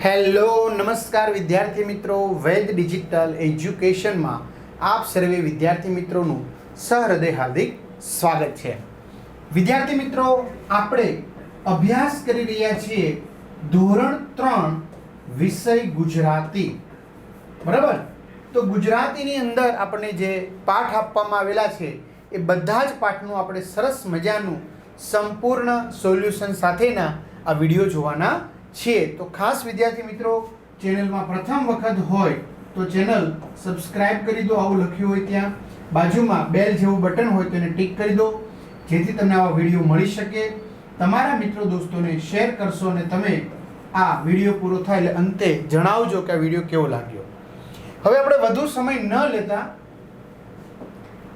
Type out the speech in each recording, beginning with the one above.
Hello નમસ્કાર વિદ્યાર્થી મિત્રો, વેદ ડિજિટલ એજ્યુકેશનમાં આપ સર્વે વિદ્યાર્થી મિત્રોનું સહૃદય હાર્દિક સ્વાગત છે. વિદ્યાર્થી મિત્રો, આપણે અભ્યાસ કરી રહ્યા છીએ ધોરણ 3 વિષય ગુજરાતી. બરાબર? તો ગુજરાતીની અંદર આપણને જે પાઠ આપવામાં આવેલા છે એ બધા જ પાઠનું આપણે સરસ મજાનું સંપૂર્ણ સોલ્યુશન સાથેના આ વિડીયો જોવાના છીએ. તો ખાસ વિદ્યાર્થી મિત્રો, ચેનલમાં પ્રથમ વખત હોય તો ચેનલ સબસ્ક્રાઇબ કરી દો. આવું લખ્યું હોય ત્યાં બાજુમાં બેલ જેવું બટન હોય તો એને ટિક કરી દો, જેથી તમને આવા વિડીયો મળી શકે. તમારા મિત્રો દોસ્તોને શેર કરશો અને તમે આ વિડીયો પૂરો થાય એટલે અંતે જણાવજો કે આ વિડીયો કેવો લાગ્યો. હવે આપણે વધુ સમય ન લેતા,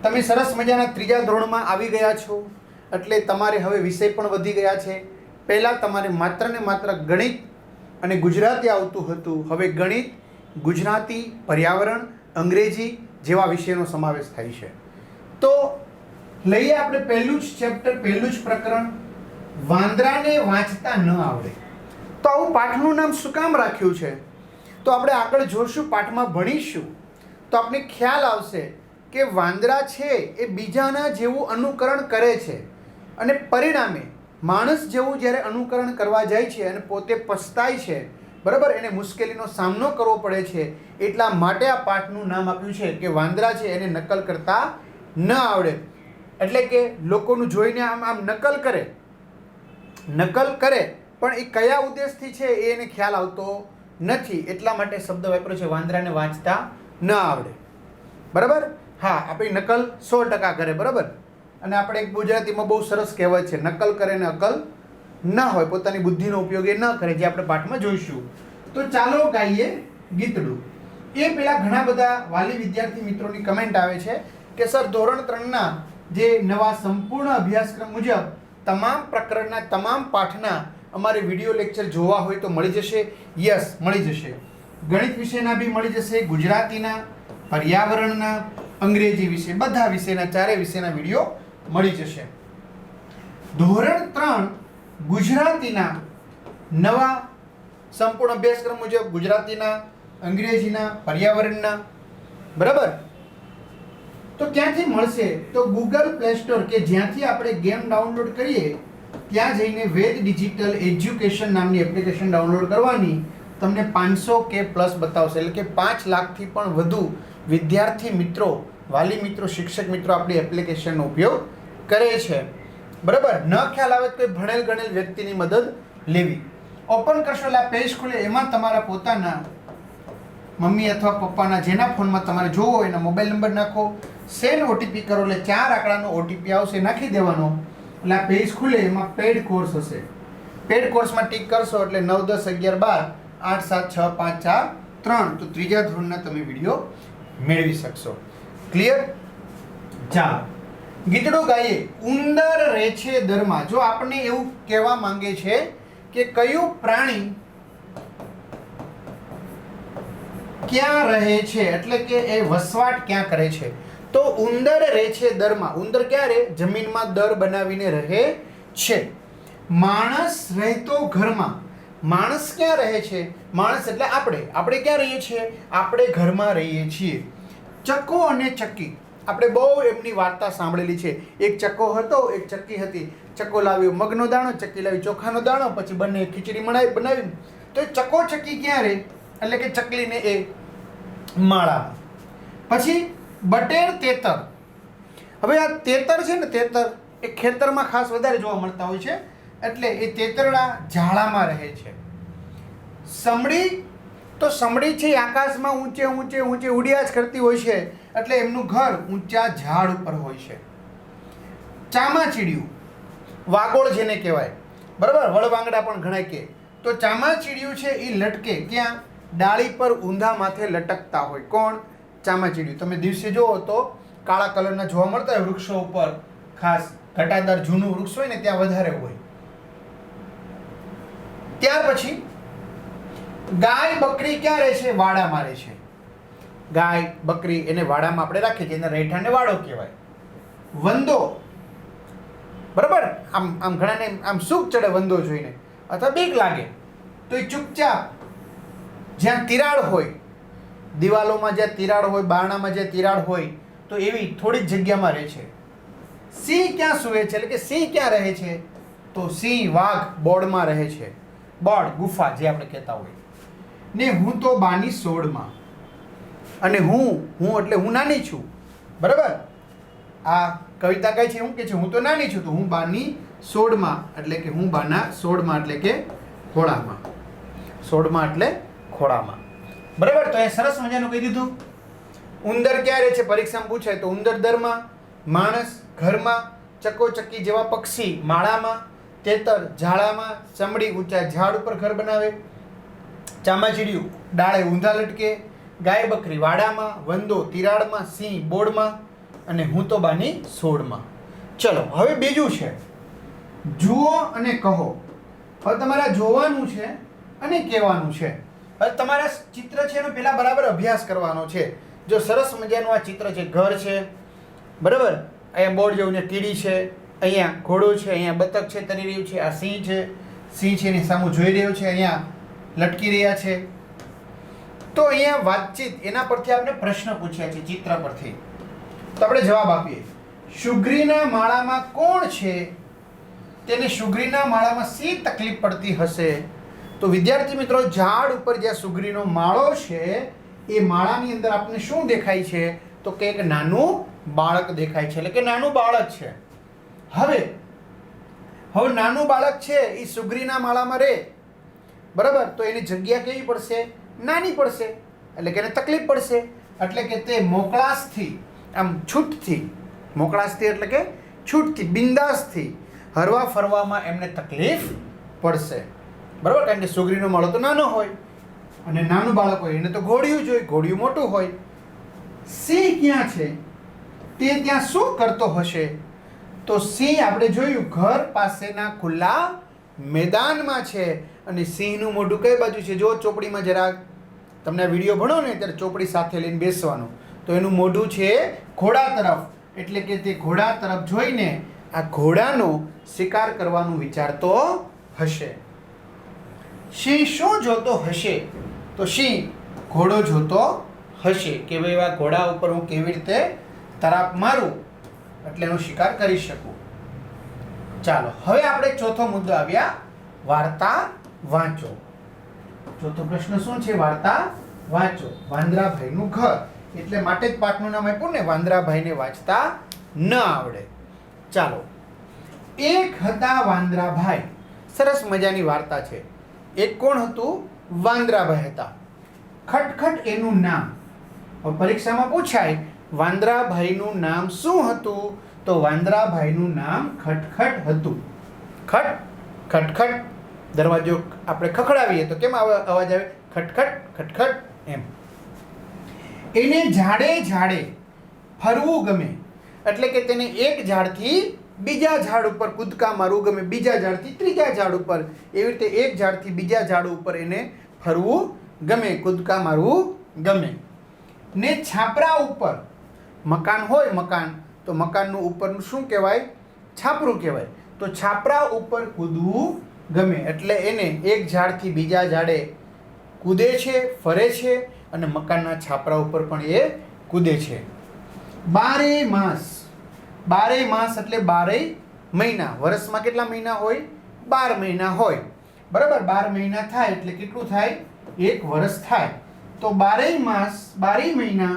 તમે સરસ મજાના ત્રીજા ધોરણમાં આવી ગયા છો એટલે તમારે હવે વિષય પણ વધી ગયા છે. પહેલાં તમારે માત્ર ને માત્ર ગણિત અને ગુજરાતી આવતું હતું. હવે ગણિત, ગુજરાતી, પર્યાવરણ, અંગ્રેજી જેવા વિષયનો સમાવેશ થાય છે. તો લઈએ આપણે પહેલું જ ચેપ્ટર, પહેલું જ પ્રકરણ, વાંદરાને વાંચતા ન આવડે. તો આવું પાઠનું નામ શું કામ રાખ્યું છે? તો આપણે આગળ જોશું, પાઠમાં ભણીશું તો આપણે ખ્યાલ આવશે કે વાંદરા છે એ બીજાના જેવું અનુકરણ કરે છે અને પરિણામે માણસ જેવું જ્યારે અનુકરણ કરવા જાય છે અને પોતે પસ્તાય છે, બરાબર, એને મુશ્કેલીનો સામનો કરવો પડે છે. એટલા માટે આ પાઠનું નામ આપ્યું છે કે વાંદરા છે એને નકલ કરતા ન આવડે. એટલે કે લોકોનું જોઈને આમ નકલ કરે પણ એ કયા ઉદ્દેશથી છે એ એને ખ્યાલ આવતો નથી. એટલા માટે શબ્દ વાપર્યો છે વાંદરાને વાંચતા ન આવડે. બરાબર? હા, આપણી નકલ 100% કરે. બરાબર? અને આપણે એક ગુજરાતીમાં બહુ સરસ કહેવત છે, નકલ કરે ને અકલ ના હોય, પોતાની બુદ્ધિનો ઉપયોગ એ ન કરે, જે આપણે પાઠમાં જોઈશું. તો ચાલો ગાઈએ ગીતડું. એ પહેલાં ઘણા બધા વાલી વિદ્યાર્થી મિત્રોની કમેન્ટ આવે છે કે સર, ધોરણ 3ના જે નવા સંપૂર્ણ અભ્યાસક્રમ મુજબ તમામ પ્રકરણના તમામ પાઠના અમારે વિડીયો લેક્ચર જોવા હોય તો મળી જશે? યસ, મળી જશે. ગણિત વિષયના બી મળી જશે, ગુજરાતીના, પર્યાવરણના, અંગ્રેજી વિષય, બધા વિષયના, ચારે વિષયના વિડીયો મળી જશે. ધોરણ 3 ગુજરાતીના નવા સંપૂર્ણ અભ્યાસક્રમ મુજબ ગુજરાતીના, અંગ્રેજીના, પર્યાવરણના, બરાબર, તો ક્યાંથી મળશે? તો ગૂગલ પ્લે સ્ટોર કે જ્યાંથી આપણે ગેમ ડાઉનલોડ કરીએ ત્યાં જઈને વેદ ડિજિટલ એજ્યુકેશન નામની એપ્લિકેશન ડાઉનલોડ કરવાની. તમને 500K પ્લસ બતાવશે. એટલે કે 5 લાખથી પણ વધુ વિદ્યાર્થી મિત્રો, વાલી મિત્રો, શિક્ષક મિત્રો આપણી એપ્લિકેશનનો ઉપયોગ કરે છે. બરાબર? ન ખ્યાલ આવે તો કોઈ ભણેલ ગણેલ વ્યક્તિની મદદ લેવી. ઓપન કરશો એટલે આ પેજ ખુલે. એમાં તમારા પોતાના મમ્મી અથવા પપ્પાના જેના ફોનમાં તમારે જોવો હોય એના મોબાઈલ નંબર નાખો, સેન્ડ OTP કરો એટલે 4 આંકડાનો OTP આવશે, નાખી દેવાનો એટલે આ પેજ ખુલે. એમાં પેડ કોર્સ હશે. પેડ કોર્સમાં ટિક કરશો એટલે 9, 10, 11, 12, 8, 7, 6, 5, 4, 3 તો ત્રીજા ધોરણના તમે વિડીયો મેળવી શકશો. ક્લિયર? ચાલો ગીતડું ગાઈએ. ઉંદર રહે છે દરમાં. જો આપણને એવું કહેવા માંગે છે કે કયું પ્રાણી ક્યાં રહે છે, એટલે કે એ વસવાટ ક્યાં કરે છે, તો ઉંદર રહે છે દરમાં. ઉંદર ક્યાં રહે? જમીનમાં દર બનાવીને રહે છે. માણસ રહેતો ઘરમાં. માણસ ક્યાં રહે છે? માણસ એટલે આપણે ક્યાં રહીએ છીએ? આપણે ઘરમાં રહીએ છીએ. ચકો અને ચક્કી, આપણે બહુ એમની વાર્તા સાંભળેલી છે. એક ચકો હતો, એક ચક્કી હતી. ચકો લાવ્યો મગનો દાણો, ચક્કી લાવી ચોખાનો દાણો, પછી બંને ખીચડી બનાવી. તો એ ચકો ચક્કી ક્યાં રહે? એટલે કે ચકલીને એ માળામાં. પછી બટેર તેતર. હવે આ તેતર છે ને, તેતર એ ખેતરમાં ખાસ વધારે જોવા મળતા હોય છે, એટલે એ તેતરડા ઝાડામાં રહે છે. સમડી, તો સમડી છે આકાશમાં ઊંચે ઉડ્યા જ કરતી હોય છે, એટલે એમનું ઘર ઊંચા ઝાડ ઉપર હોય છે. ચામાચીડિયું, વાગોળ જેને કહેવાય, બરાબર, વળવાંગડા પણ ઘણા કે. તો ચામાચીડિયું છે એ લટકે ક્યાં? ડાળી પર ઊંધા માથે લટકતા હોય. કોણ? ચામાચીડિયું. તમે દિવસે જુઓ તો કાળા કલરના જોવા મળતા હોય વૃક્ષો ઉપર, ખાસ ઘટાદાર જૂનું વૃક્ષ હોય ને ત્યાં વધારે હોય. ત્યાર પછી ગાય બકરી ક્યાં રહે છે? વાડામાં રહે છે. ગાય બકરી એને વાડામાં આપણે રાખીએ છીએ, એના રહેઠાણને વાડો કહેવાય. વંદો, બરાબર, આમ ઘણાને આમ સુખ ચડે વંદો જોઈને અથવા બીક લાગે તો એ ચૂપચાપ જ્યાં તિરાડ હોય, દિવાલોમાં જ્યાં તિરાડ હોય, બારણામાં જ્યાં તિરાડ હોય, તો એવી થોડીક જગ્યામાં રહે છે. સિંહ ક્યાં સૂવે છે, એટલે કે સિંહ ક્યાં રહે છે? તો સિંહ, વાઘ બોર્ડમાં રહે છે. બોર્ડ, ગુફા જે આપણે કહેતા હોય. ને હું તો બાની સોડમાં, અને હું એટલે હું નાની છું, બરાબર? આ કવિતા કઈ છે? હું કે છે હું તો નાની છું, તો હું બાની સોડમાં, એટલે કે હું બાના સોડમાં, એટલે કે ખોળામાં. સોડમાં એટલે ખોળામાં, બરાબર? તો એ સરસ મજાનું કહી દીધું. ઉંદર ક્યાં રહે છે પરીક્ષામાં પૂછાય તો ઉંદર દરમાં, માણસ ઘરમાં, ચકોચક્કી જેવા પક્ષી માળામાં, તેતર ઝાડામાં, ચમડી ઊંચા ઝાડ ઉપર ઘર બનાવે, ચામાચીડિયું ડાળે ઊંધા લટકે, ગાય બકરી વાડામાં, વંદો તિરાડમાં, સિંહ બોર્ડમાં, અને હું તો બાની સોડમાં. ચલો હવે બીજું છે, જુઓ અને કહો. હવે તમારે જોવાનું છે અને કહેવાનું છે. હવે તમારા ચિત્ર છે એનો પહેલા બરાબર અભ્યાસ કરવાનો છે. જો સરસ મજાનું આ ચિત્ર છે, ઘર છે, બરાબર? અહીંયા બોર્ડ જેવું ને કીડી છે, અહીંયા ઘોડો છે, અહીંયા બતક છે તરી રહ્યું છે, આ સિંહ છે, સિંહ છે એની સામું જોઈ રહ્યો છે, અહીંયા લટકી રહ્યા છે. તો અહીંયા વાતચીત, એના પરથી આપણે પ્રશ્ન પૂછ્યા છે ચિત્ર પરથી, તો આપણે જવાબ આપીએ. સુગ્રીના માળામાં કોણ છે? તેને સુગ્રીના માળામાં શી તકલીફ પડતી હશે? તો વિદ્યાર્થી મિત્રો, ઝાડ ઉપર જ્યાં સુગ્રીનો માળો છે એ માળાની અંદર આપણને શું દેખાય છે? તો કે એક નાનું બાળક દેખાય છે, એટલે કે નાનું બાળક છે. હવે નાનું બાળક છે એ સુગ્રીના માળામાં રહે, બરાબર? તો એની જગ્યા કેવી પડશે? નાની પડશે, એટલે કે એને તકલીફ પડશે. એટલે કે તે મોકળાશથી, આમ છૂટથી, મોકળાશથી એટલે કે છૂટથી, બિંદાસથી હરવા ફરવામાં એમને તકલીફ પડશે, બરાબર? કારણ કે સુગ્રીનો માળો તો નાનો હોય, અને નાનું બાળક હોય એને તો ઘોડિયું જોઈએ, ઘોડિયું મોટું હોય. સિંહ ક્યાં છે? તે ત્યાં શું કરતો હશે? તો સિંહ આપણે જોયું ઘર પાસેના ખુલ્લા મેદાનમાં છે, અને સિંહનું મોઢું કઈ બાજુ છે? જો ચોપડીમાં જરાક તમને આ વિડીયો ભણો ને ત્યારે ચોપડી સાથે લઈને બેસવાનું, તો એનું મોઢું છે ઘોડા તરફ, એટલે કે તે ઘોડા તરફ જોઈને આ ઘોડાનો શિકાર કરવાનું વિચારતો હશે. સિંહ શું જોતો હશે? તો સિંહ ઘોડો જોતો હશે કે ભાઈ આ ઘોડા ઉપર હું કેવી રીતે તરાપ મારું એટલે એનો શિકાર કરી શકું. ચાલો હવે આપણે ચોથો મુદ્દો આવ્યા, વાર્તા વાંચો. ચોથો પ્રશ્ન શું છે? વાર્તા વાંચો. વાંદરાભાઈનું ઘર, એટલે માટે જ પાઠનું નામ આપ્યું ને, વાંદરાભાઈને વાંચતા ન આવડે. ચાલો, એક હતા વાંદરાભાઈ. સરસ મજાની વાર્તા છે. એક કોણ હતું? વાંદરાભાઈ હતા. ખટખટ એનું નામ. પરીક્ષામાં પૂછાય વાંદરાભાઈનું નામ શું હતું? તો વાંદરાભાઈનું નામ ખટખટ હતું. ખટખટ દરવાજો આપણે ખખડાવીએ તો કેમ અવાજ આવે? ખટખટ ખટખટ એમ. એને ઝાડે ઝાડે ફરવું ગમે, એટલે કે તેને એક ઝાડથી બીજા ઝાડ ઉપર કૂદકા મારવું ગમે, બીજા ઝાડથી ત્રીજા ઝાડ ઉપર, એવી રીતે એક ઝાડથી બીજા ઝાડ ઉપર એને ફરવું ગમે, કૂદકા મારવું ગમે. ને છાપરા ઉપર, મકાન હોય મકાન, તો મકાનનું ઉપરનું શું કહેવાય? છાપરું કહેવાય. તો છાપરા ઉપર કૂદવું ગમે, એટલે એને એક ઝાડથી બીજા ઝાડે કૂદે છે, ફરે છે, અને મકાનના છાપરા ઉપર પણ એ કૂદે છે. બારે માસ. બારે માસ એટલે 12 મહિના. વર્ષમાં કેટલા મહિના હોય? 12 મહિના હોય, બરાબર? 12 મહિના થાય એટલે કેટલું થાય? 1 વર્ષ થાય. તો 12 માસ, 12 મહિના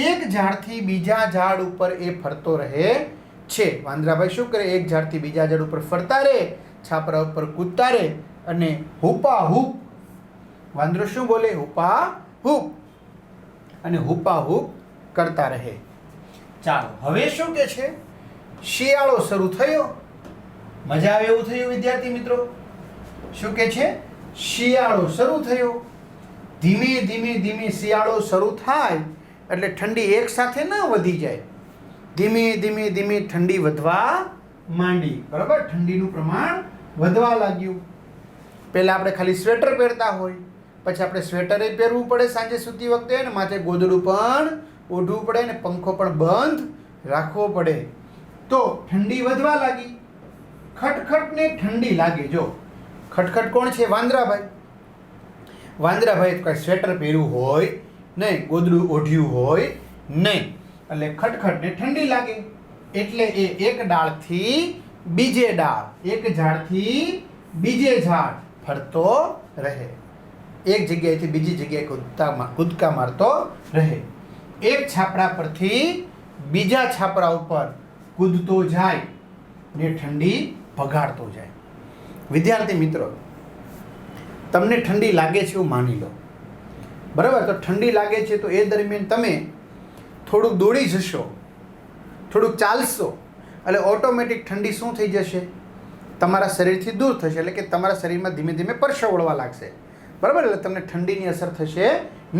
એક ઝાડથી બીજા ઝાડ ઉપર એ ફરતો રહે છે. વાંદરાભાઈ શું કરે? એક ઝાડથી બીજા ઝાડ ઉપર ફરતા રહે, છાપરા ઉપર કૂદતા રહે, અને હુપા હુપ. વાંદરો શું બોલે? હુપા હુપ. અને હુપા હુપ કરતા રહે. ચાલો હવે શું કે છે? શિયાળો શરૂ થયો. મજા આવે એવું થયું વિદ્યાર્થી મિત્રો? શું કે છે? શિયાળો શરૂ થયો. ધીમે ધીમે ધીમે શિયાળો શરૂ થાય એટલે ઠંડી એક સાથે ન વધી જાય, ધીમે ધીમે ધીમે ઠંડી વધવા માંડી, બરાબર? ઠંડીનું પ્રમાણ વધવા લાગ્યું. પહેલાં આપણે ખાલી સ્વેટર પહેરતા હોય, પછી આપણે સ્વેટરે પહેરવું પડે સાંજે સૂતી વખતે, ને માથે ગોદડું પણ ઓઢવું પડે, ને પંખો પણ બંધ રાખવો પડે. તો ઠંડી વધવા લાગી. ખટખટને ઠંડી લાગે. જો ખટખટ કોણ છે? વાંદરાભાઈ. વાંદરાભાઈ કાંઈ સ્વેટર પહેર્યું હોય નહીં, ગોદડું ઓઢ્યું હોય નહીં, એટલે ખટખટને ઠંડી લાગે એટલે એ એક ડાળથી બીજે ડાળ, એક ઝાડથી બીજે ઝાડ ફરતો રહે, એક જગ્યાએથી બીજી જગ્યાએ કૂદકા મારતો રહે, એક છાપરા પરથી બીજા છાપરા ઉપર કૂદતો જાય ને ઠંડી ભગાડતો જાય. વિદ્યાર્થી મિત્રો, તમને ઠંડી લાગે છે એવું માની લો, બરાબર? તો ઠંડી લાગે છે તો એ દરમિયાન તમે થોડુંક દોડી જશો, થોડુંક ચાલશો, એટલે ઓટોમેટિક ઠંડી શું થઈ જશે? તમારા શરીરથી દૂર થશે, એટલે કે તમારા શરીરમાં ધીમે ધીમે પરસેવો વળવા લાગશે, બરાબર? એટલે તમને ઠંડીની અસર થશે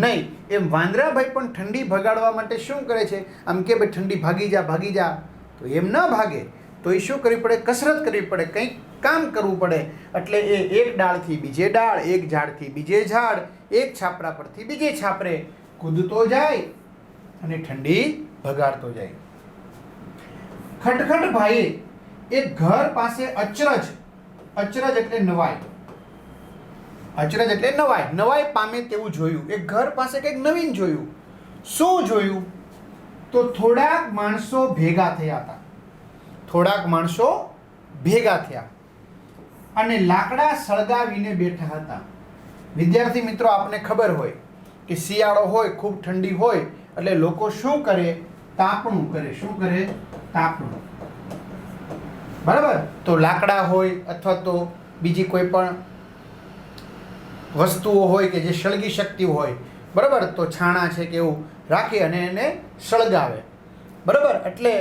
નહીં. એમ વાંદરાભાઈ પણ ઠંડી ભગાડવા માટે શું કરે છે? આમ કે ભાઈ ઠંડી ભાગી જા, તો એમ ન ભાગે તો એ શું કરવી પડે? કસરત કરવી પડે, કંઈક કામ કરવું પડે. એટલે એ એક ડાળથી બીજે ડાળ, એક ઝાડથી બીજે ઝાડ, એક છાપરા પરથી બીજે છાપરે કૂદતો જાય અને ઠંડી ભગાડતો જાય. ખટખટ ભાઈએ એક ઘર પાસે અચરજ એટલે નવાઈ, અચરજ એટલે નવાઈ પામે તેવું જોયું. એક ઘર પાસે કંઈક નવીન જોયું. શું જોયું? તો થોડાક માણસો ભેગા થયા અને લાકડા સળગાવીને બેઠા હતા. વિદ્યાર્થી મિત્રો, આપને ખબર હોય કે શિયાળો હોય, ખૂબ ઠંડી હોય, એટલે લોકો શું કરે? તાપણું કરે. શું કરે? તાપણું. બરાબર? તો લાકડા હોય અથવા તો બીજી કોઈ પણ વસ્તુઓ હોય કે જે સળગી શકતી હોય, બરાબર? તો છાણા છે કે એવું રાખી અને એને સળગાવે, બરાબર? એટલે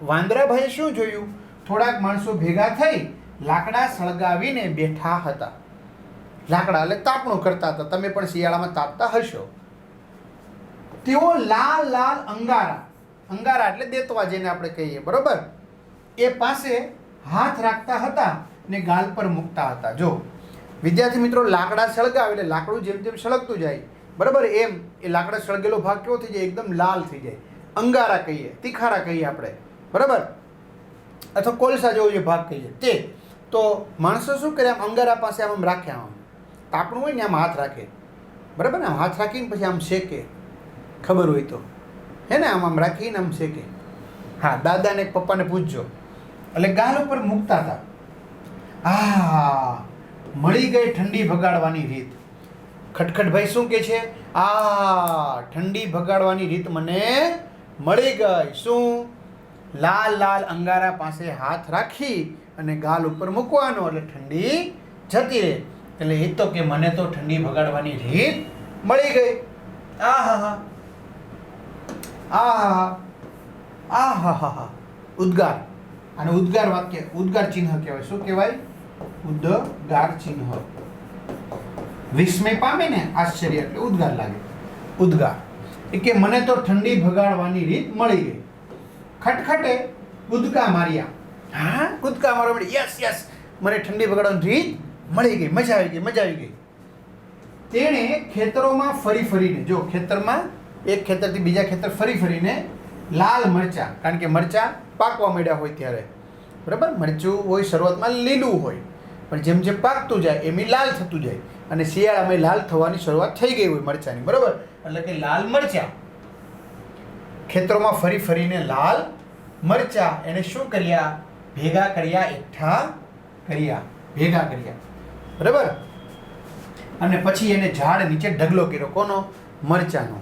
વાંદરાભાઈએ શું જોયું? થોડાક માણસો ભેગા થઈ લાકડા સળગાવીને બેઠા હતા. લાકડા એટલે તાપણું કરતા હતા. તમે પણ શિયાળામાં તાપતા હશો. તેઓ લાલ અંગારા એટલે દેતવા જેને આપણે કહીએ, બરોબર? એ પાસે હાથ રાખતા હતા ને ગાલ પર મૂકતા હતા. જો વિદ્યાર્થી મિત્રો, લાકડા સળગાવે એટલે લાકડું જેમ જેમ સળગતું જાય, બરાબર, એમ એ લાકડા સળગેલો ભાગ કેવો થઈ જાય? એકદમ લાલ થઈ જાય. અંગારા કહીએ, તીખારા કહીએ આપણે, બરાબર? અથવા કોલસા જેવો જે ભાગ કહીએ તે. તો માણસો શું કરે? આમ અંગારા પાસે આમ રાખે, આમ તાપણું હોય ને આમ હાથ રાખે, બરાબર ને? આમ હાથ રાખીને પછી આમ શેકે, ખબર હોય તો, હે ને? આમ રાખીને આમ શેકે. હા, દાદાને પપ્પાને પૂછજો. એટલે ગાલ ઉપર મૂકતા હતા. મળી ગઈ ઠંડી ભગાડવાની રીત. ખટખટભાઈ શું કહે છે? ઠંડી ભગાડવાની રીત મને મળી ગઈ. શું? લાલ અંગારા પાસે હાથ રાખી અને ગાલ ઉપર મૂકવાનો એટલે ઠંડી જતી રહે. એટલે એ તો કે મને તો ઠંડી ભગાડવાની રીત મળી ગઈ. ઉદ્ગાર. અને ઉદ્ગાર વાક્ય, ઉદ્ગાર ચિહ્ન કહેવાય. શું કહેવાય? ઉદ્ગાર ચિહ્ન. વિસ્મય પામે ને, આશ્ચર્ય એટલે ઉદ્ગાર લાગે. ઉદ્ગાર એ કે મને તો ઠંડી ભગાડવાની રીત મળી ગઈ. ખટખટે કૂદકા માર્યા. કૂદકા મારવા મળી. યસ, મને ઠંડી ભગાડવાની રીત મળી ગઈ. મજા આવી ગઈ. તેણે ખેતરોમાં ફરીને, જો ખેતરમાં એક ખેતરથી બીજા ખેતર ફરીને લાલ મરચા, કારણ કે મરચા પાકવા માંડ્યા હોય ત્યારે, બરાબર? મરચું હોય શરૂઆતમાં લીલું હોય, પણ જેમ જેમ પાકતું જાય એમ લાલ થતું જાય, અને શિયાળામાં લાલ થવાની શરૂઆત થઈ ગઈ હોય મરચાની, બરાબર? એટલે કે લાલ મરચા. ખેતરોમાં ફરીને લાલ મરચા એને શું કર્યા? ભેગા કર્યા, એકઠા કર્યા, બરાબર? અને પછી એને ઝાડ નીચે ઢગલો કર્યો. કોનો? મરચાનો.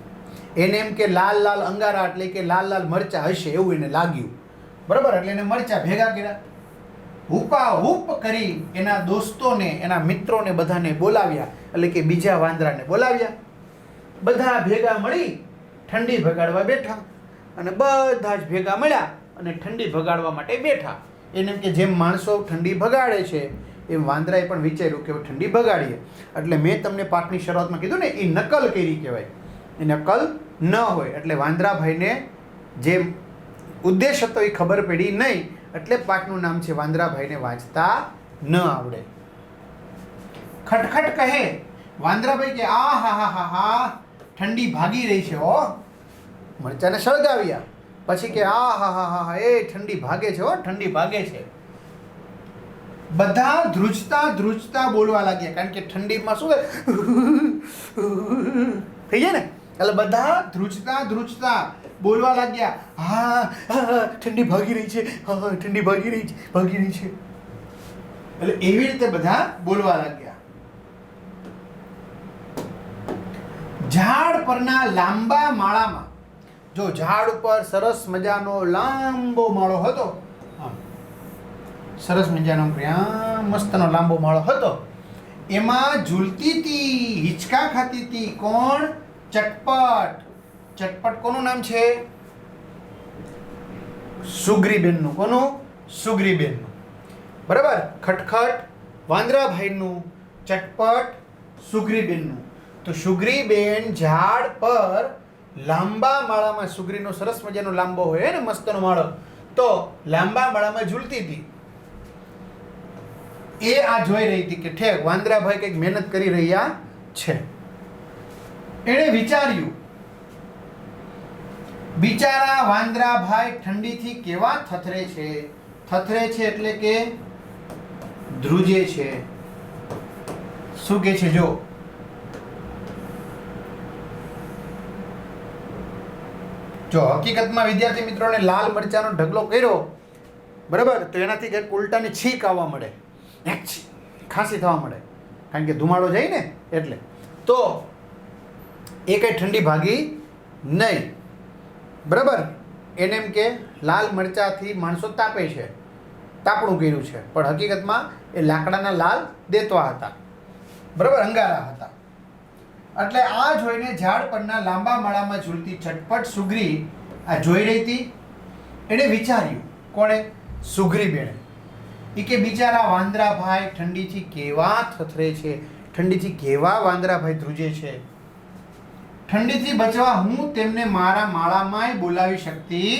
એને એમ કે લાલ અંગારા એટલે કે લાલ મરચા હશે એવું એને લાગ્યું, બરાબર? એટલે એને મરચા ભેગા કર્યા. હુપાહુપ કરી એના દોસ્તોને, એના મિત્રોને બધાને બોલાવ્યા, એટલે કે બીજા વાંદરાને બોલાવ્યા. બધા ભેગા મળી ઠંડી ભગાડવા બેઠા, અને બધા જ ભેગા મળ્યા અને ઠંડી ભગાડવા માટે બેઠા. એને કે જેમ માણસો ઠંડી ભગાડે છે એમ વાંદરાએ પણ વિચાર્યું કે ઠંડી ભગાડીએ. એટલે મેં તમને પાઠની શરૂઆતમાં કીધું ને, એ નકલ કરી કહેવાય. એ નકલ ન હોય. એટલે વાંદરાભાઈને જે ઉદ્દેશ હતો એ ખબર પડી નહીં, એટલે પાઠનું નામ છે વાંદરાભાઈને વાંચતા ન આવડે. ખટખટ કહે, વાંદરાભાઈ કે ઠંડી ભાગી રહી છે. મરચાને સળગાવ્યા પછી કે એ ઠંડી ભાગે છે. ઠંડી ભાગે છે. બધા ધ્રુજતા ધ્રુજતા બોલવા લાગ્યા, કારણ કે ઠંડીમાં શું થઈ જાય ને, એટલે બધા ધ્રુજતા ધ્રુજતા બોલવા લાગ્યા. હા ઠંડી ભાગી રહી છે, હા ઠંડી ભાગી રહી છે, ભાગી રહી છે. એટલે એવી રીતે બધા બોલવા લાગ્યા. ઝાડ પરના લાંબા માળામાં, જો ઝાડ ઉપર સરસ મજાનો લાંબો માળો હતો, સરસ મજાનો મસ્તનો લાંબો માળો હતો, એમાં ઝૂલતી હતી, હિંચકા ખાતી હતી. કોણ? ચટપટ. ચટપટ કોનું નામ છે? સુગ્રીબેનનું. કોનું? સુગ્રીબેનનું. બરાબર. ખટખટ વાંદરાભાઈનું, ચટપટ સુગ્રીબેનનું. તો સુગ્રીબેન ઝાડ પર લાંબા માળામાં, સુગ્રીનો સરસ મજાનો લાંબો હોય ને મસ્તનો માળો, તો લાંબા માળામાં ઝૂલતી હતી. એ આ જોઈ રહી હતી કે ઠેક વાંદરાભાઈ કંઈક મહેનત કરી રહ્યા છે. એણે વિચાર્યું, બિચારા વાંદરાભાઈ ઠંડીથી કેવા થથરે છે. થથરે છે એટલે કે ધ્રુજે છે. શું કે છે? જો હકીકતમાં વિદ્યાર્થી મિત્રોને લાલ મરચાનો ઢગલો કર્યો, બરાબર, તો એનાથી કંઈક ઉલટાની છીંક આવવા મળે, ખાંસી થવા મળે, કારણ કે ધુમાડો જાય ને એટલે. તો એ કંઈ ઠંડી ભાગી નહીં, બરાબર. એને એમ કે લાલ મરચાથી માણસો તાપે છે, તાપણું કર્યું છે, પણ હકીકતમાં એ લાકડાના લાલ દેતવા હતા, બરાબર, અંગારા હતા. એટલે આ જોઈને ઝાડ પરના લાંબા માળામાં ઝૂલતી ચટપટ સુગ્રી આ જોઈ રહી હતી. એણે વિચાર્યું. કોણે? સુગ્રીબેને. એ કે બિચારા વાંદરાભાઈ ઠંડીથી કેવા થથરે છે, ઠંડીથી કેવા વાંદરાભાઈ ધ્રુજે છે. ઠંડીથી બચવા હું તેમને મારા માળામાંય બોલાવી શકતી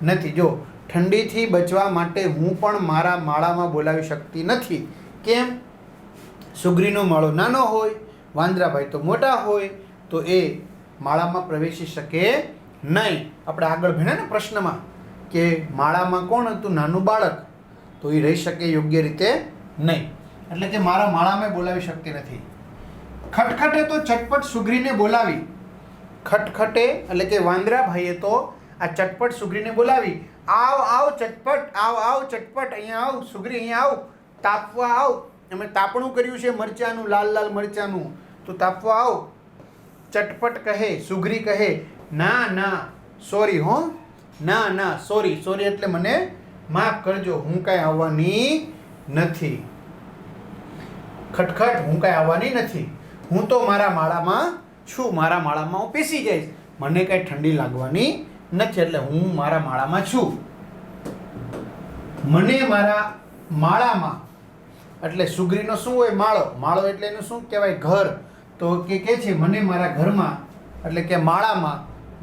નથી. જો ઠંડીથી બચવા માટે હું પણ મારા માળામાં બોલાવી શકતી નથી. કેમ? સુગ્રીનો માળો નાનો હોય, વાંદરાભાઈ તો મોટા હોય, તો એ માળામાં પ્રવેશી શકે નહીં. આપણે આગળ ભણ્યા ને પ્રશ્નમાં કે માળામાં કોણ હતું? નાનું બાળક, તો એ રહી શકે યોગ્ય રીતે નહીં. એટલે કે મારા માળામાં બોલાવી શકતી નથી. ખટખટે તો ચટપટ સુગ્રીને બોલાવી. ખટખટે એટલે કે વાંદરાભાઈએ તો આ ચટપટ સુગ્રીને બોલાવી. આવ આવ ચટપટ, આવ આવ ચટપટ, અહીંયા આવ સુગ્રી, અહીંયા આવ, તાપવા આવ. અમે તાપણું કર્યું છે મરચાનું, લાલ લાલ મરચાનું, તો તાપવા આવ. ચટપટ કહે, સુગ્રી કહે, ના ના સોરી હો, ના ના સોરી, સોરી એટલે મને માફ કરજો, હું કાંઈ આવવાની નથી. ખટખટ, હું કાંઈ આવવાની નથી, હું તો મારા માળામાં છું, મારા માળામાં હું પેસી જઈશ, મને કાંઈ ઠંડી લાગવાની નથી, એટલે હું મારા માળામાં છું. મને મારા માળામાં, એટલે સુગ્રીનો શું હોય? માળો. માળો એટલે એનું શું કહેવાય? ઘર. તો કે છે મને મારા ઘરમાં, એટલે કે માળામાં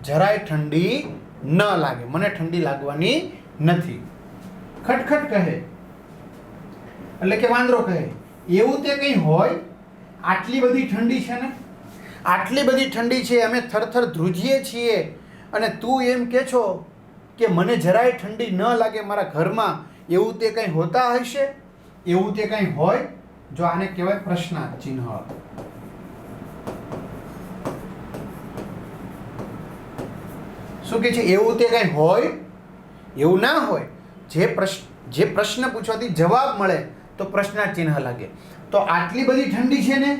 જરાય ઠંડી ન લાગે, મને ઠંડી લાગવાની નથી. ખટખટ કહે એટલે કે વાંદરો કહે, એવું તે કંઈ હોય? આટલી બધી ઠંડી છે ને, આટલી બધી ઠંડી છે, અમે થરથર ધ્રુજીએ છીએ, અને તું એમ કહે છો કે મને જરાય ઠંડી ન લાગે મારા ઘરમાં, એવું તે કંઈ હોતા હશે? એવું તે કંઈ હોય? જો આને કહેવાય પ્રશ્નાર્થ ચિહ્ન. શું કે છે? એવું તે કંઈ હોય? એવું ના હોય. જે પ્રશ્ન પૂછવાથી જવાબ મળે તો પ્રશ્નાર્થ ચિહ્ન લાગે. તો આટલી બધી ઠંડી છે ને,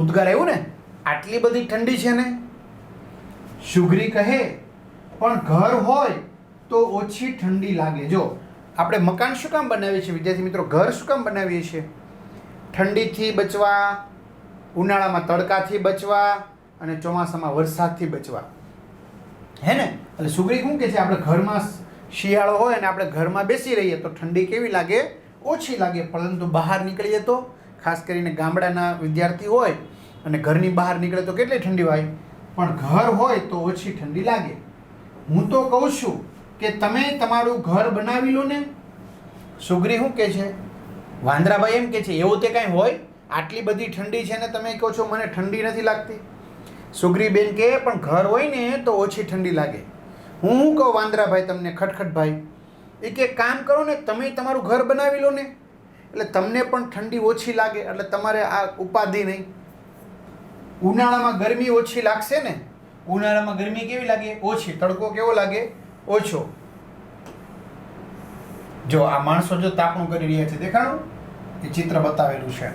ઉદ્ગાર આવ્યું ને, આટલી બધી ઠંડી છે ને, સુગ્રી કહે, પણ ઘર હોય તો ઓછી ઠંડી લાગે. જો આપણે મકાન શું કામ બનાવીએ છીએ વિદ્યાર્થી મિત્રો? ઘર શું કામ બનાવીએ છીએ? ઠંડીથી બચવા, ઉનાળામાં તડકાથી બચવા, અને ચોમાસામાં વરસાદથી બચવા, હે ને? એટલે સુગ્રી શું કહે છે? આપણે ઘરમાં શિયાળો હોય અને આપણે ઘરમાં બેસી રહીએ તો ઠંડી કેવી લાગે? ઓછી લાગે. પરંતુ બહાર નીકળીએ તો, ખાસ કરીને ગામડાના વિદ્યાર્થી હોય અને ઘરની બહાર નીકળે તો કેટલી ઠંડી હોય, પણ ઘર હોય તો ઓછી ઠંડી લાગે. હું તો કહું છું કે તમે તમારું ઘર બનાવી લો ને. સુગ્રી શું કહે છે? વાંદરાભાઈ એમ કહે છે, એવું તે કાંઈ હોય? આટલી બધી ઠંડી છે ને તમે કહો છો મને ઠંડી નથી લાગતી. સુગ્રીબેન કહે, પણ ઘર હોય ને તો ઓછી ઠંડી લાગે. હું કહું વાંદરાભાઈ તમને, ખટખટભાઈ, એ કે કામ કરો ને, તમે તમારું ઘર બનાવી લો ને. એટલે તમને પણ ઠંડી ઓછી લાગે, એટલે તમારે આ ઉપાધિ નહીં. ઉનાળામાં ગરમી ઓછી લાગશે ને, ઉનાળામાં ગરમી કેવી લાગે? ઓછી. તડકો કેવો લાગે? ઓછો. જો આ માણસો જો તાપણું કરી રહ્યા છે, દેખાડું? એ ચિત્ર બતાવેલું છે.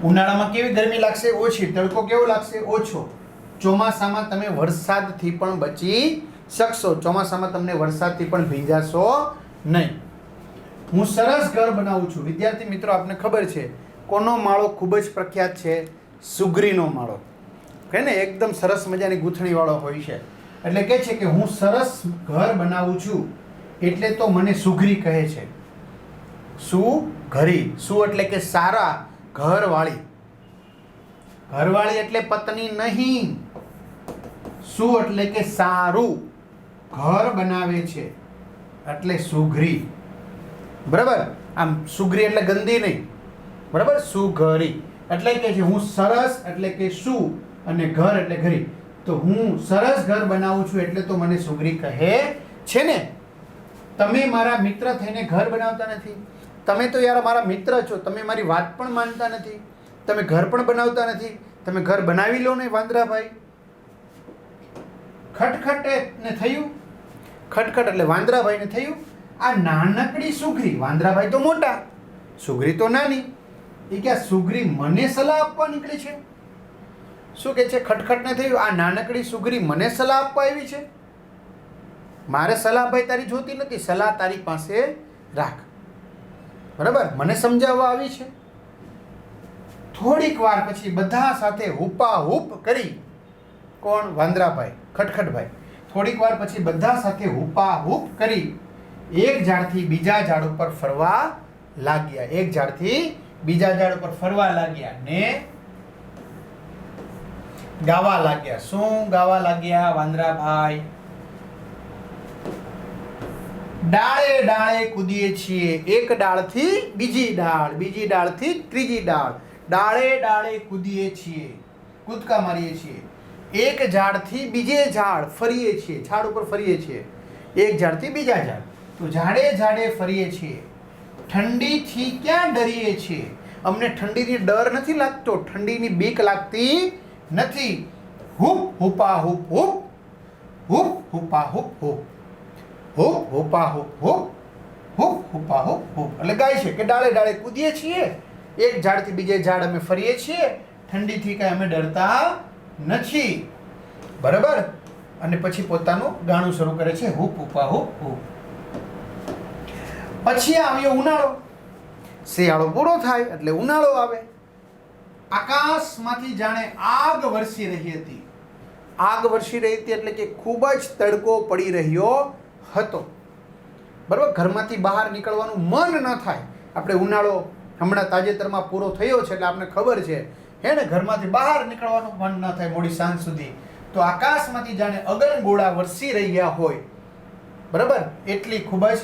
ઉનાળામાં કેવી ગરમી લાગશે? ઓછી. તડકો કેવો લાગશે? ઓછો. ચોમાસામાં તમે વરસાદથી પણ બચી શકશો. ચોમાસામાં તમને વરસાદથી પણ ભીંજાશો નહીં. હું સરસ ઘર બનાવું છું. વિદ્યાર્થી મિત્રો, આપને ખબર છે કોનો માળો ખૂબ જ પ્રખ્યાત છે? સુગરીનો માળો. કે ને એકદમ સરસ મજાની ગૂંથણીવાળો હોય છે. એટલે કહે છે કે હું સરસ ઘર બનાવું છું એટલે તો મને સુગરી કહે છે. સુઘરી. સુ એટલે કે સારા, ઘરવાળી. ઘરવાળી એટલે પત્ની નહીં. સુ એટલે કે સારું ઘર બનાવે છે એટલે સુઘરી. બરાબર? આમ સુઘરી એટલે ગંદી નહીં. બરાબર? સુઘરી એટલે કે છે હું સરસ એટલે કે સુ અને ઘર એટલે ઘરી. તો હું સરસ ઘર બનાવું છું એટલે તો મને સુગરી કહે છે ને. તમે મારા મિત્ર થઈને ઘર બનાવતા નથી. તમે તો યાર મારા મિત્ર છો, તમે મારી વાત પણ માનતા નથી, તમે ઘર પણ બનાવતા નથી. તમે ઘર બનાવી લો ને વાંદરાભાઈ. ખટખટ ને થયું. ખટખટ એટલે વાંદરાભાઈને થયું આ નાનકડી સુગરી. વાંદરાભાઈ તો મોટા, સુગરી તો નાની. એ કે સુગરી મને સલાહ આપવા નીકળી છે. શું કે છે? ખટખટને થયું આ નાનકડી સુગરી મને સલાહ આપવા આવી છે. મારે સલાહ ભાઈ તારી જોતી નથી, સલાહ તારી પાસે રાખ. બરાબર? મને સમજાવવા આવી છે. થોડીક વાર પછી બધા સાથે હુપાહુપ કરી. કોણ? વાંદરાભાઈ, ખટખટભાઈ. થોડીક વાર પછી બધા સાથે હુપાહુપ કરી એક ઝાડથી બીજા ઝાડ ઉપર ફરવા લાગ્યા. એક ઝાડથી બીજા ઝાડ ઉપર ફરવા લાગ્યા ને ગાવા લાગ્યા. શું ગાવા લાગ્યા વાંદરાભાઈ? ડાળે ડાળે કૂદીએ છીએ, એક ડાળથી બીજી ડાળ, બીજી ડાળથી ત્રીજી ડાળ. ડાળે ડાળે કૂદીએ છીએ, કૂદકા મારીએ છીએ. એક ઝાડથી બીજે ઝાડ ફરીએ છીએ, ઝાડ ઉપર ફરીએ છીએ. એક ઝાડથી બીજા ઝાડ. તો ઝાડે ઝાડે ફરીએ છીએ. ઠંડીથી ક્યાં ડરીએ છીએ? અમને ઠંડીની ડર નથી લાગતો, ઠંડીની બીક લાગતી નથી. હુપ હુપા હુપ હુપ, હુપ હુપા હુપ હુપ, હુપ હુપા હુપ હુપ, હુપ હુપા હુપ હુપ. એટલે ગાય છે કે ડાળે ડાળે કૂદીએ છીએ, એક ઝાડથી બીજે ઝાડ અમે ફરીએ છીએ, ઠંડીથી કાંઈ અમે ડરતા નથી. બરાબર? અને પછી પોતાનું ગાણું શરૂ કરે છે, હુપ હુપા હુપ હુપ. પછી આવ્યો ઉનાળો. શિયાળો પૂરો થાય એટલે ઉનાળો આવે. આકાશમાંથી જાણે આગ વરસી રહી હતી. આગ વરસી રહી હતી એટલે કે ખૂબ જ તડકો પડી રહ્યો હતો. બરાબર? ઘરમાંથી બહાર નીકળવાનું મન ન થાય. આપણે ઉનાળો હમણાં તાજેતરમાં પૂરો થયો છે એટલે આપણે ખબર છે હે ને, ઘરમાંથી બહાર નીકળવાનું મન ન થાય મોડી સાંજ સુધી. તો આકાશમાંથી જાણે અગનગોળા વરસી રહ્યા હોય. બરાબર? એટલી ખૂબ જ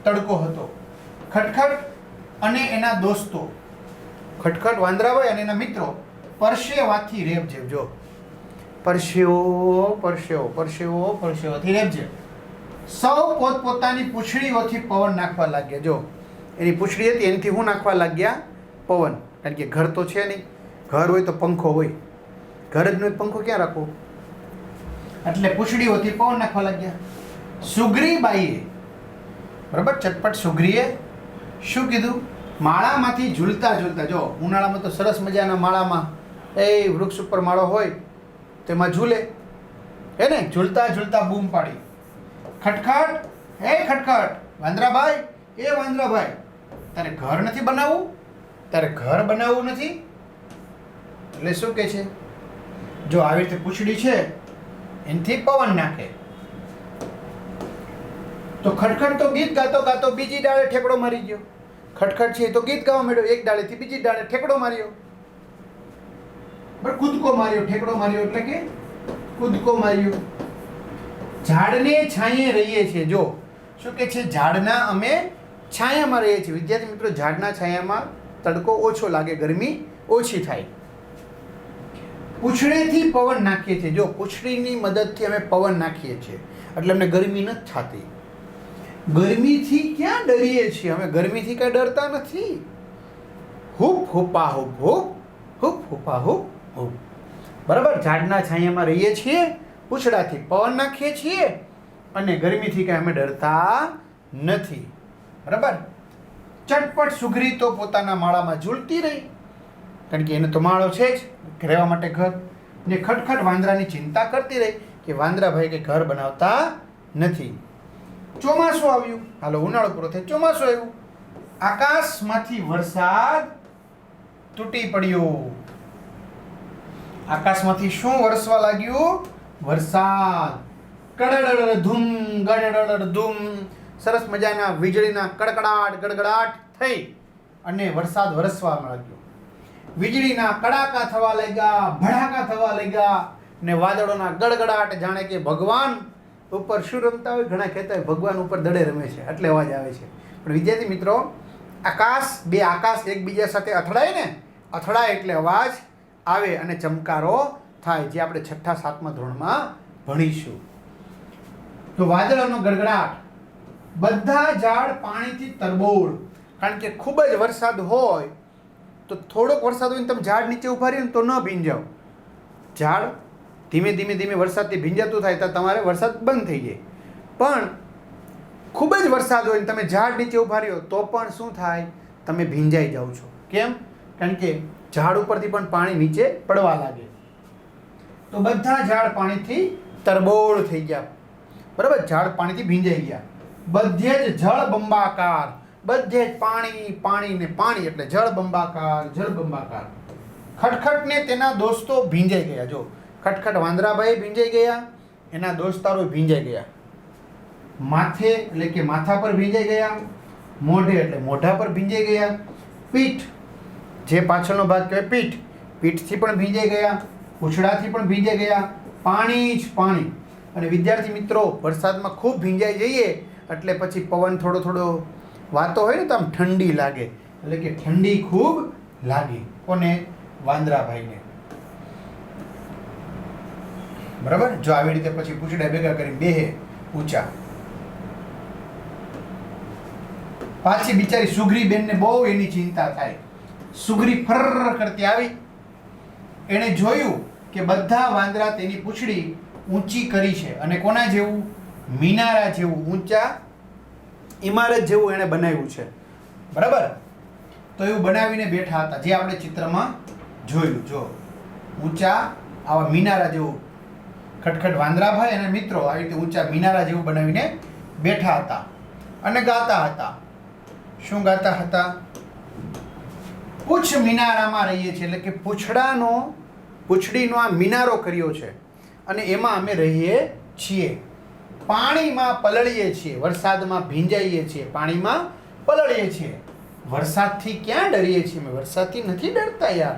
તડકો હતો. ખટખટ અને એના દોસ્તો, ખટખટ વાંદરાભાઈ અને એના મિત્રો પરસેવાથી રેબઝેબ. જો પરસેવો પરસેવો પરસેવો પરસેવાથી રેબઝેબ. સૌ પોતપોતાની પૂંછડીઓથી પવન નાખવા લાગ્યા. જો એની પૂંછડી હતી એનાથી હું નાખવા લાગ્યા? પવન. કારણ કે ઘર તો છે નહીં. ઘર હોય તો પંખો હોય, ઘર જ નહીં, પંખો ક્યાં રાખવો? એટલે પૂંછડીઓથી પવન નાખવા લાગ્યા. સુગ્રીબાઈએ, બરાબર, ચટપટ સુગ્રીએ શું કીધું? માળામાંથી ઝૂલતા ઝૂલતા. જો ઉનાળામાં તો સરસ મજાના માળામાં એ વૃક્ષ ઉપર માળો હોય તેમાં ઝૂલે હે ને, ઝૂલતા ઝૂલતા બૂમ પાડી. ખટખટ, હે ખટખટ, વાંદરાભાઈ, એ વાંદરાભાઈ, તારે ઘર નથી બનાવવું? તારે ઘર બનાવવું નથી? એટલે શું કહે છે? જો આવી રીતે પૂંછડી છે એનાથી પવન નાખે. તો ખટખટ તો ગીત ગાતો ગાતો બીજી ડાળે ઠેકડો મારી ગયો. ખટખટ છે તો ગીત ગાવા માંડ્યો, એક ડાળેથી બીજી ડાળે ઠેકડો માર્યો. બરાબર? કૂદકો માર્યો. ઠેકડો માર્યો એટલે કે કૂદકો માર્યો. ઝાડને છાંયે રહીએ છીએ. જો શું કે છે? ઝાડના અમે છાયામાં રહીએ છીએ. વિદ્યાર્થી મિત્રો, ઝાડના છાયામાં તડકો ઓછો લાગે, ગરમી ઓછી થાય. પૂંછડીથી પવન નાખીએ છીએ. જો પૂંછડીની મદદથી અમે પવન નાખીએ છીએ એટલે અમને ગરમી નથી થતી. ગરમીથી ક્યાં ડરીએ છીએ? અમે ગરમીથી કાંઈ ડરતા નથી. હુપ હુપા હુપ હુપ હુપ હુપા હુપ હુપ. બરાબર, ઝાડના છાંયામાં રહીએ છીએ, પૂંછડાથી પવન નાખીએ છીએ અને ગરમીથી કાંઈ અમે ડરતા નથી. બરાબર. ચટપટ સુઘરી તો પોતાના માળામાં ઝૂલતી રહી, કારણ કે એને તો માળો છે જ, રહેવા માટે ઘર. ને ખટખટ વાંદરાની ચિંતા કરતી રહી કે વાંદરાભાઈ કે ઘર બનાવતા નથી. ચોમાસું આવ્યું. હાલો, ઉનાળો પૂરો થાય, ચોમાસું આવ્યું. આકાશમાંથી વરસાદ તૂટી પડ્યો. આકાશમાંથી શું વરસવા લાગ્યું? વરસાદ. કડડડ ધૂમ ગડડડ ધૂમ. સરસ મજાના વીજળીના કડકડાટ ગડગડાટ થઈ અને વરસાદ વરસવા લાગ્યો. વીજળીના કડાકા થવા લાગ્યા, ભડાકા થવા લાગ્યા ને વાદળોના ગડગડાટ, જાણે કે ભગવાન ઉપર શું રમતા હોય. ઘણા કહેતા હોય ભગવાન ઉપર દડે રમે છે, એટલે અવાજ આવે છે. પણ વિદ્યાર્થી મિત્રો, બે આકાશ એકબીજા સાથે અથડાય ને, અથડાય એટલે અવાજ આવે અને ચમકારો થાય, જે આપણે 6થા 7મા ધોરણમાં ભણીશું. તો વાદળોનો ગડગડાટ, બધા ઝાડ પાણીથી તરબોળ, કારણ કે ખૂબ જ વરસાદ હોય તો થોડોક વરસાદ હોય ને તમે ઝાડ નીચે ઉભા રહીને તો ન ભીંજાવ. ઝાડ ધીમે ધીમે ધીમે વરસાદથી ભીંજાતું થાય તો તમારે વરસાદ બંધ થઈ જાય. પણ ખૂબ જ વરસાદ હોય ને તમે ઝાડ નીચે ઉભા રહ્યો તો પણ શું થાય? તમે ભીંજાઈ જાઓ છો. કેમ? કારણ કે ઝાડ ઉપરથી પણ પાણી નીચે પડવા લાગે. તો બધા ઝાડ પાણીથી તરબોળ થઈ ગયા. બરાબર, ઝાડ પાણીથી ભીંજાઈ ગયા. બધે જ જળબંબાકાર, બધે જ પાણી પાણી ને પાણી, એટલે જળબંબાકાર જળબંબાકાર. ખટખટ ને તેના દોસ્તો ભીંજાઈ ગયા. જો ખટખટ વાંદરાભાઈ ભીંજાઈ ગયા, એના દોસ્તારો ભીંજાઈ ગયા. માથે એટલે કે માથા પર ભીંજાઈ ગયા, મોઢે એટલે મોઢા પર ભીંજાઈ ગયા, પીઠ જે પાછળનો ભાગ કહેવાય પીઠ, પીઠથી પણ ભીંજાઈ ગયા, પૂંછડાથી પણ ભીંજાઈ ગયા. પાણી જ પાણી. અને વિદ્યાર્થી મિત્રો, વરસાદમાં ખૂબ ભીંજાઈ જઈએ એટલે પછી પવન થોડો થોડો વાતો હોય ને તો આમ ઠંડી લાગે, એટલે કે ઠંડી ખૂબ લાગી. કોને? વાંદરાભાઈને. બરાબર. જો આવી રીતે પછી પૂંછડા ભેગા કરી બેહે ઊંચા. પાછી બિચારી સુઘરી બેનને બહુ એની ચિંતા થાય. સુઘરી ફર કરતી આવી, એણે જોયું કે બધા વાંદરા તેની પૂંછડી ઊંચી કરી છે અને કોના જેવું? મિનારા જેવું, ઊંચા ઇમારત જેવું એણે બનાવ્યું છે. બરાબર. તો એવું બનાવીને બેઠા હતા, જે આપણે ચિત્રમાં જોયું. જો ઊંચા આવા મિનારા જેવું ખટખટ વાંદરાભાઈ અને મિત્રો આવી રીતે ઊંચા મિનારા જેવું બનાવીને બેઠા હતા અને ગાતા હતા. શું ગાતા હતા? પૂછ મિનારામાં રહીએ છીએ, એટલે કે પૂંછડીનો આ મિનારો કર્યો છે અને એમાં અમે રહીએ છીએ. પાણીમાં પલળીએ છીએ, વરસાદમાં ભીંજાઈએ છીએ, પાણીમાં પલળીએ છીએ. વરસાદથી ક્યાં ડરીએ છીએ? અમે વરસાદથી નથી ડરતા યાર.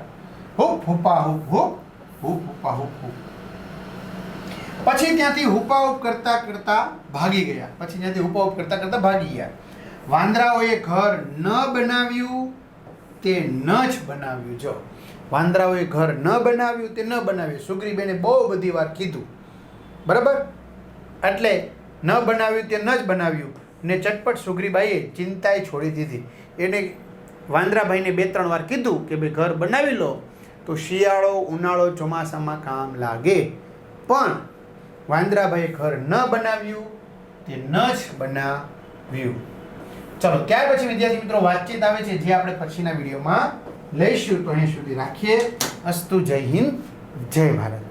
હુપ હુપા હુપ હુપ હુપ હુપા હુપ હુપ. પછી ત્યાંથી હુપાહુપ કરતા કરતા ભાગી ગયા. વાંદરાઓએ ઘર ન બનાવ્યું તે ન જ બનાવ્યું. જો વાંદરાઓએ ઘર ન બનાવ્યું તે ન બનાવ્યું. સુગ્રીબેને બહુ બધી વાર કીધું. બરાબર. એટલે ન બનાવ્યું તે ન જ બનાવ્યું ને ચટપટ સુગ્રીબાઈએ ચિંતાએ છોડી દીધી. એને વાંદરાભાઈને 2-3 વાર કીધું કે ભાઈ ઘર બનાવી લો તો શિયાળો ઉનાળો ચોમાસામાં કામ લાગે. પણ વાંદરાભાઈએ ઘર ન બનાવ્યું તે ન જ બનાવ્યું. ચલો, ત્યાર પછી વિદ્યાર્થી મિત્રો વાતચીત આવે છે, જે આપણે પછીના વિડીયોમાં લઈશું. તો અહીં સુધી રાખીએ. અસ્તુ. જય હિન્દ, જય ભારત.